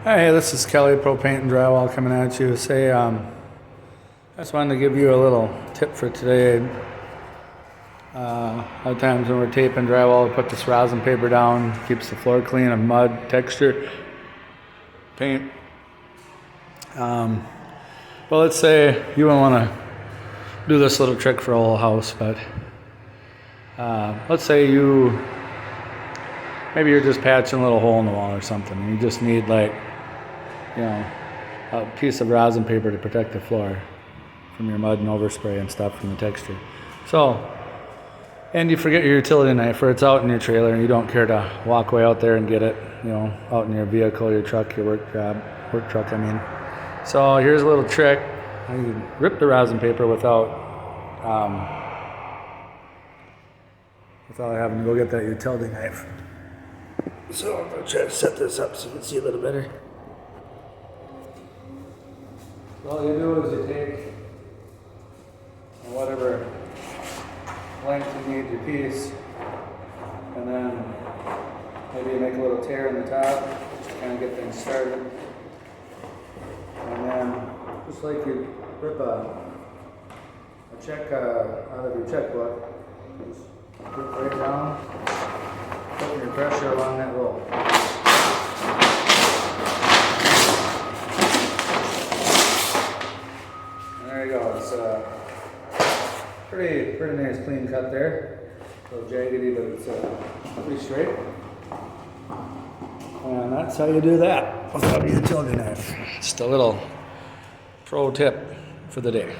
Hey, this is Kelly, Pro Paint and Drywall, coming at you. I just wanted to give you a little tip for today. A lot of times when we're taping drywall, we put this rosin paper down, keeps the floor clean of mud, texture, paint. Well, let's say you don't want to do this little trick for a whole house, but let's say maybe you're just patching a little hole in the wall or something, and you just need a piece of rosin paper to protect the floor from your mud and overspray and stuff from the texture. And you forget your utility knife, or it's out in your trailer and you don't care to walk way out there and get it, out in your vehicle, your truck, your work truck, I mean. So here's a little trick. You can rip the rosin paper without having to go get that utility knife. So I'm going to try to set this up so you can see a little better. All you do is you take whatever length you need your piece, and then maybe you make a little tear in the top just to kind of get things started. And then, just like you rip a check out of your checkbook, just rip right down, putting your pressure along that roll. There you go. It's a pretty nice clean cut there. A little jaggedy, but it's pretty straight. And that's how you do that without a utility knife. Just a little pro tip for the day.